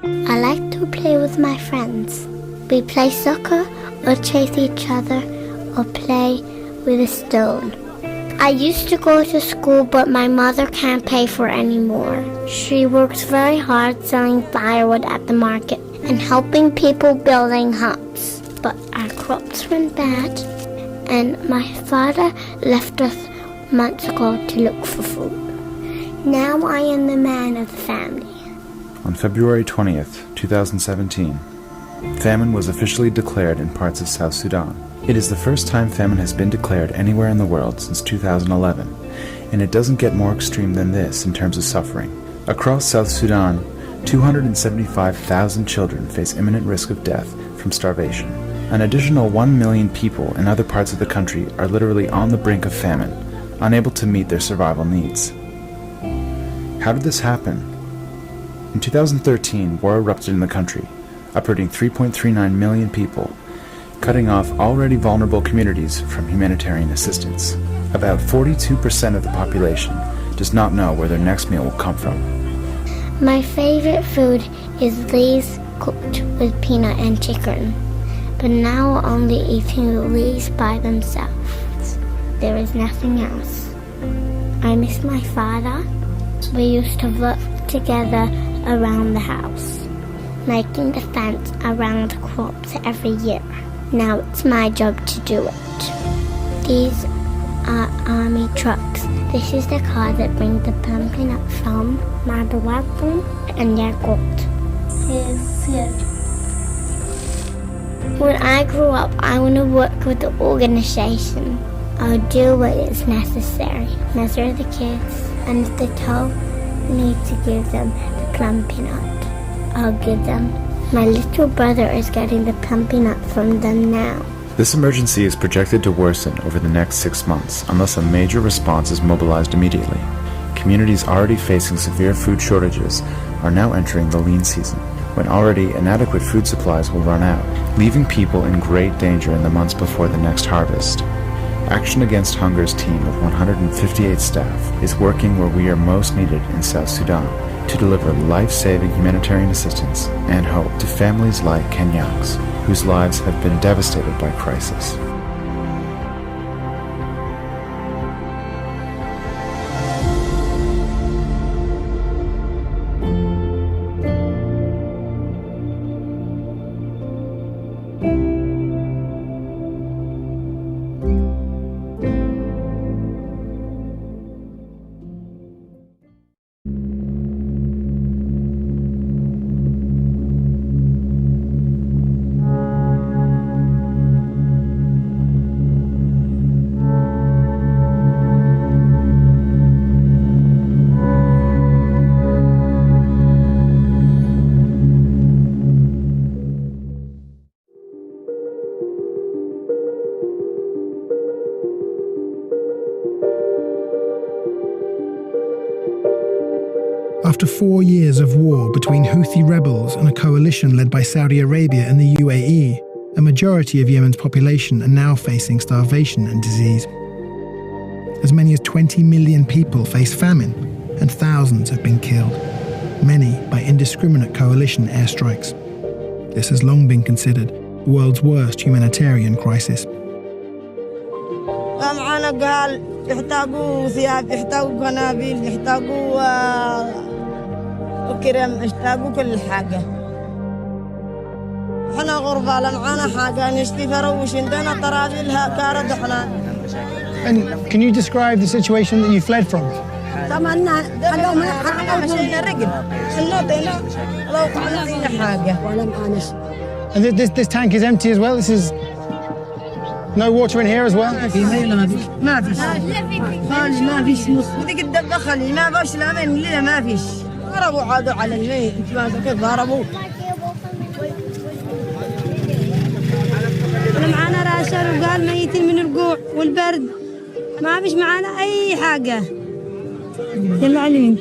I like to play with my friends. We play soccer or chase each other or play with a stone. I used to go to school, but my mother can't pay for it anymore. She works very hard selling firewood at the market and helping people building huts. But our crops went bad, and my father left us months ago to look for food. Now I am the man of the family. On February 20th, 2017, famine was officially declared in parts of South Sudan. It is the first time famine has been declared anywhere in the world since 2011, and it doesn't get more extreme than this in terms of suffering. Across South Sudan, 275,000 children face imminent risk of death from starvation. An additional 1 million people in other parts of the country are literally on the brink of famine, unable to meet their survival needs. How did this happen? In 2013, war erupted in the country, uprooting 3.39 million people, cutting off already vulnerable communities from humanitarian assistance. About 42% of the population does not know where their next meal will come from. My favorite food is Lay's cooked with peanut and chicken, but now we're only eating Lay's by themselves. There is nothing else. I miss my father. We used to work together around the house, making the fence around the crops every year. Now it's my job to do it. These are army trucks. This is the car that brings the pumpkin up from Madawagun and Yakult. When I grow up, I want to work with the organization. I'll do what is necessary. Measure the kids, and if they tell me to give them the plum peanut, I'll give them. My little brother is getting the plum peanut from them now. This emergency is projected to worsen over the next 6 months unless a major response is mobilized immediately. Communities already facing severe food shortages are now entering the lean season, when already inadequate food supplies will run out, leaving people in great danger in the months before the next harvest. Action Against Hunger's team of 158 staff is working where we are most needed in South Sudan to deliver life-saving humanitarian assistance and hope to families like Kenyans, whose lives have been devastated by crisis. After 4 years of war between Houthi rebels and a coalition led by Saudi Arabia and the UAE, a majority of Yemen's population are now facing starvation and disease. As many as 20 million people face famine, and thousands have been killed, many by indiscriminate coalition airstrikes. This has long been considered the world's worst humanitarian crisis. يحتاجوا ثياب، يحتاجوا قنابل، يحتاجوا كرم، يحتاجوا كل حاجة. احنا غربة لا معانا حاجة نشتي فروش عندنا طرابيلها كارد احنا. And can you describe the situation that you fled from? طبعا احنا مشينا رجل، حنوطينا لو قعدنا فينا حاجة ولا معانا شيء. And this tank is empty as well. This is no water in here as well. ما فيش خالي ما فيش نص بدك تدق خلي ما فيش لا من لا ما فيش ضربوا عادوا على الميت كيف ضربوا معانا راشر وقال ميتين من الجوع والبرد ما فيش معانا أي حاجة يلا علي انت.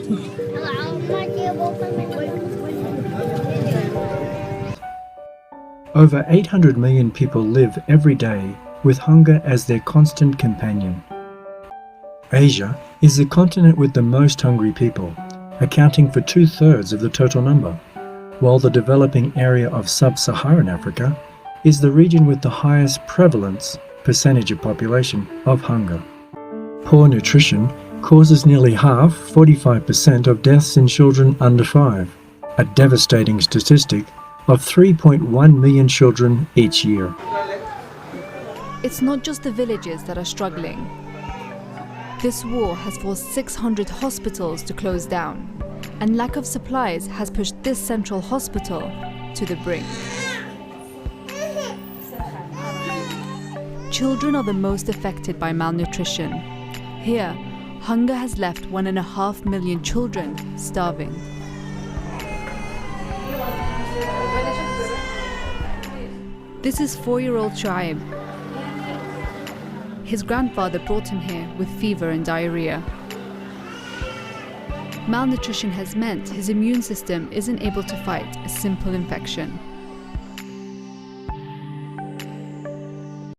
Over 800 million people live every day with hunger as their constant companion. Asia is the continent with the most hungry people, accounting for 2/3 of the total number. while the developing area of sub-Saharan Africa is the region with the highest prevalence percentage of population of hunger. Poor nutrition causes nearly half, 45%, of deaths in children under 5, a devastating statistic of 3.1 million children each year. It's not just the villages that are struggling. This war has forced 600 hospitals to close down, and lack of supplies has pushed this central hospital to the brink. Children are the most affected by malnutrition. Here, hunger has left 1.5 million children starving. This is 4-year-old Shuaib. His grandfather brought him here with fever and diarrhea. Malnutrition has meant his immune system isn't able to fight a simple infection.